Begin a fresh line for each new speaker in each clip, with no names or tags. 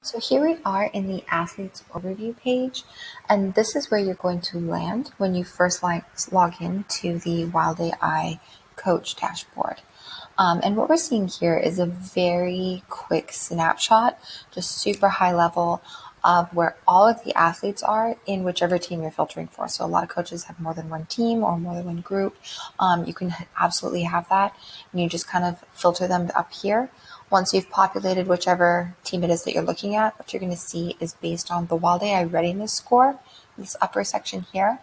So here we are in the athlete's overview page, and this is where you're going to land when you first log in to the Wild.AI coach dashboard. And what we're seeing here is a very quick snapshot, just super high level of where all of the athletes are in whichever team you're filtering for. So a lot of coaches have more than one team or more than one group. You can absolutely have that, and you just kind of filter them up here. Once you've populated whichever team it is that you're looking at, what you're going to see is based on the Wild.AI readiness score, this upper section here.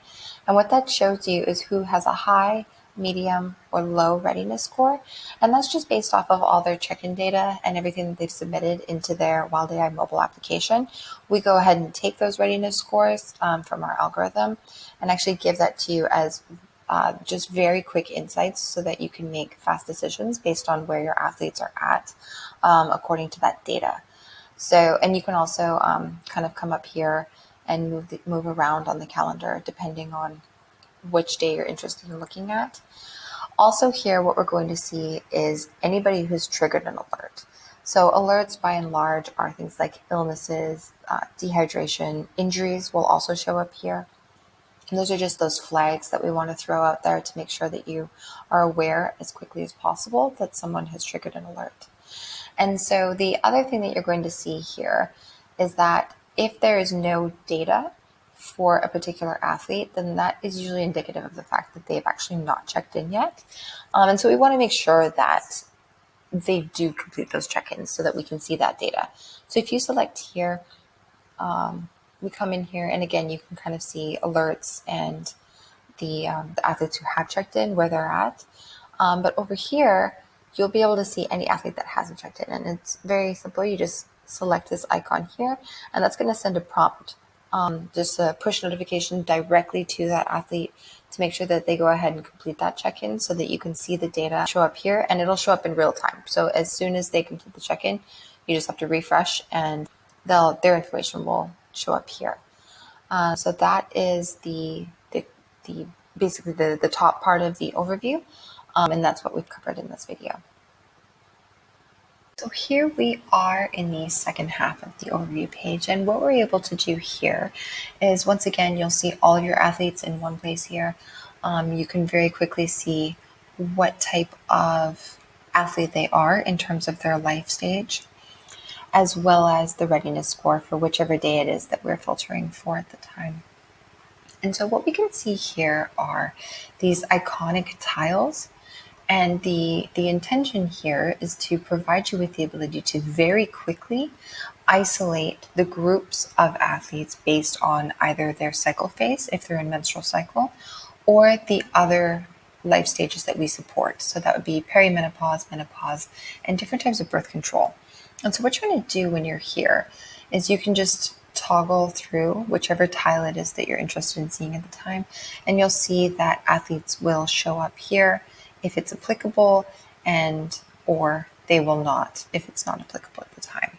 And what that shows you is who has a high, medium, or low readiness score. And that's just based off of all their check-in data and everything that they've submitted into their Wild.AI mobile application. We go ahead and take those readiness scores from our algorithm and actually give that to you as just very quick insights so that you can make fast decisions based on where your athletes are at according to that data. So, and you can also kind of come up here and move around on the calendar depending on which day you're interested in looking at. Also here, what we're going to see is anybody who's triggered an alert. So alerts by and large are things like illnesses, dehydration, injuries will also show up here. And those are just those flags that we want to throw out there to make sure that you are aware as quickly as possible that someone has triggered an alert. And so the other thing that you're going to see here is that if there is no data for a particular athlete, then that is usually indicative of the fact that they've actually not checked in yet. And so we want to make sure that they do complete those check-ins so that we can see that data. So if you select here, we come in here, and again, you can kind of see alerts and the athletes who have checked in, where they're at. But over here, you'll be able to see any athlete that hasn't checked in. And it's very simple. You just select this icon here, and that's going to send a prompt, just a push notification directly to that athlete to make sure that they go ahead and complete that check-in so that you can see the data show up here, and it'll show up in real time. So as soon as they complete the check-in, you just have to refresh and their information will show up here. So that is the basically the top part of the overview, and that's what we've covered in this video. So here we are in the second half of the overview page, and what we're able to do here is, once again, you'll see all of your athletes in one place here. You can very quickly see what type of athlete they are in terms of their life stage, as well as the readiness score for whichever day it is that we're filtering for at the time. And so what we can see here are these iconic tiles. And the intention here is to provide you with the ability to very quickly isolate the groups of athletes based on either their cycle phase, if they're in menstrual cycle, or the other life stages that we support. So that would be perimenopause, menopause, and different types of birth control. And so what you're going to do when you're here is you can just toggle through whichever tile it is that you're interested in seeing at the time, and you'll see that athletes will show up here if it's applicable, and or they will not if it's not applicable at the time.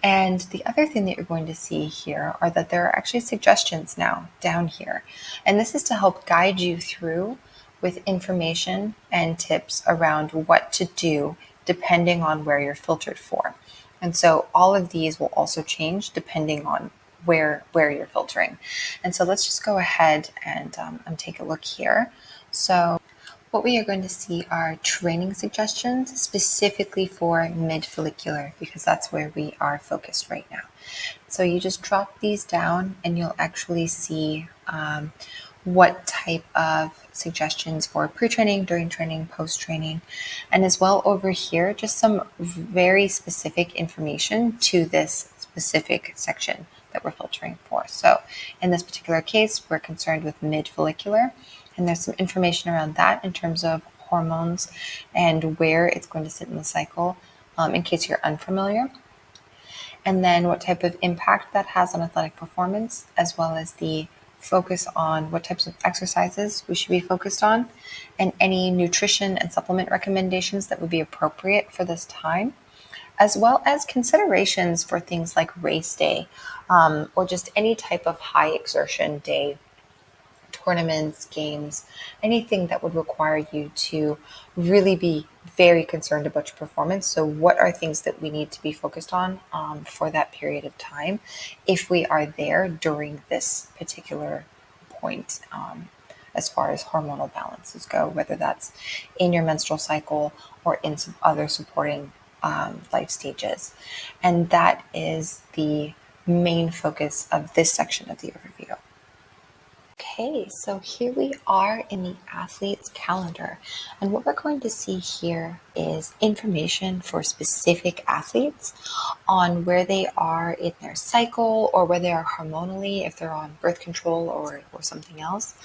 And the other thing that you're going to see here are that there are actually suggestions now down here. And this is to help guide you through with information and tips around what to do depending on where you're filtered for. And so all of these will also change depending on where you're filtering. And so let's just go ahead and take a look here. So what we are going to see are training suggestions specifically for mid-follicular, because that's where we are focused right now. So you just drop these down and you'll actually see what type of suggestions for pre-training, during training, post-training, and as well over here, just some very specific information to this specific section that we're filtering for. So in this particular case, we're concerned with mid-follicular, and there's some information around that in terms of hormones and where it's going to sit in the cycle, in case you're unfamiliar. And then what type of impact that has on athletic performance, as well as the focus on what types of exercises we should be focused on, and any nutrition and supplement recommendations that would be appropriate for this time, as well as considerations for things like race day, or just any type of high exertion day tournaments, games, anything that would require you to really be very concerned about your performance. So, what are things that we need to be focused on for that period of time if we are there during this particular point, as far as hormonal balances go, whether that's in your menstrual cycle or in some other supporting life stages. And that is the main focus of this section of the overview. Okay, so here we are in the athlete's calendar. And what we're going to see here is information for specific athletes on where they are in their cycle or where they are hormonally, if they're on birth control or something else.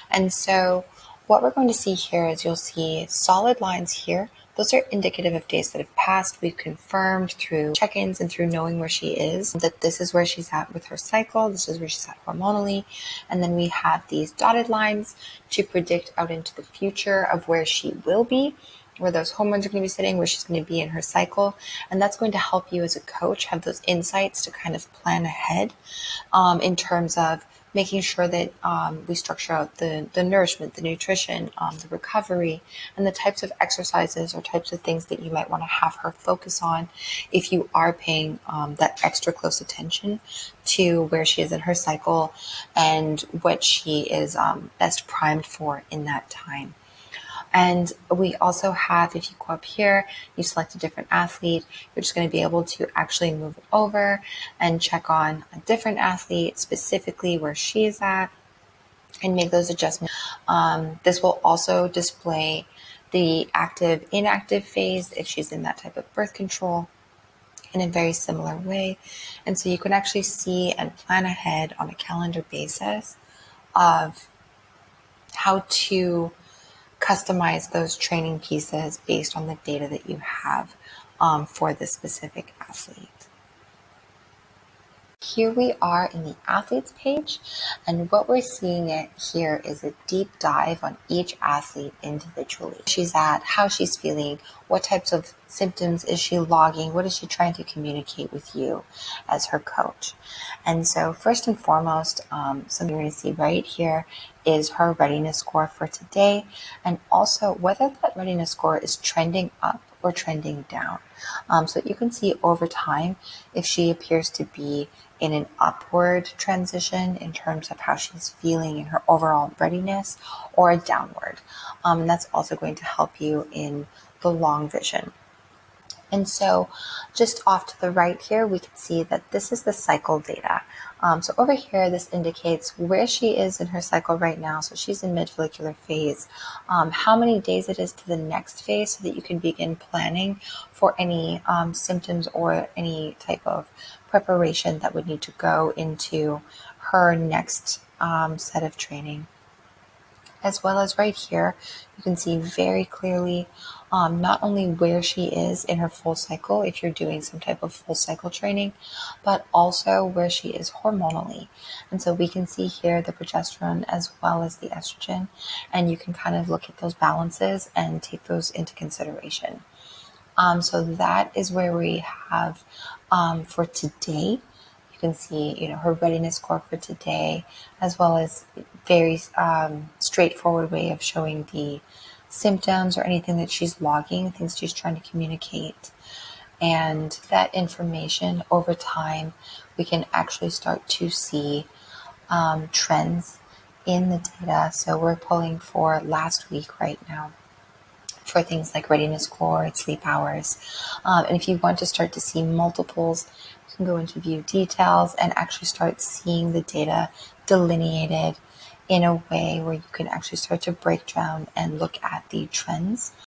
And so what we're going to see here is you'll see solid lines here. Those are indicative of days that have passed. We've confirmed through check-ins and through knowing where she is that this is where she's at with her cycle. This is where she's at hormonally. And then we have these dotted lines to predict out into the future of where she will be, where those hormones are going to be sitting, where she's going to be in her cycle. And that's going to help you as a coach have those insights to kind of plan ahead in terms of making sure that we structure out the nourishment, the nutrition, the recovery, and the types of exercises or types of things that you might want to have her focus on if you are paying that extra close attention to where she is in her cycle and what she is best primed for in that time. And we also have, if you go up here, you select a different athlete, you're just going to be able to actually move it over and check on a different athlete, specifically where she is at, and make those adjustments. This will also display the active, inactive phase if she's in that type of birth control in a very similar way. And so you can actually see and plan ahead on a calendar basis of how to customize those training pieces based on the data that you have for the specific athlete. Here we are in the athletes page, and what we're seeing it here is a deep dive on each athlete individually. She's at, how she's feeling, what types of symptoms is she logging, what is she trying to communicate with you as her coach. And so first and foremost, something you're going to see right here is her readiness score for today, and also whether that readiness score is trending up or trending down. So you can see over time if she appears to be in an upward transition in terms of how she's feeling in her overall readiness, or a downward. And that's also going to help you in the long vision. And so just off to the right here, we can see that this is the cycle data. So over here, this indicates where she is in her cycle right now. So she's in mid-follicular phase, how many days it is to the next phase so that you can begin planning for any symptoms or any type of preparation that would need to go into her next set of training. As well as right here, you can see very clearly not only where she is in her full cycle, if you're doing some type of full cycle training, but also where she is hormonally. And so we can see here the progesterone as well as the estrogen, and you can kind of look at those balances and take those into consideration. So that is where we have for today. You can see, her readiness score for today, as well as very straightforward way of showing the symptoms or anything that she's logging, things she's trying to communicate. And that information over time, we can actually start to see trends in the data. So we're pulling for last week right now for things like readiness score, sleep hours. And if you want to start to see multiples, you can go into view details and actually start seeing the data delineated in a way where you can actually start to break down and look at the trends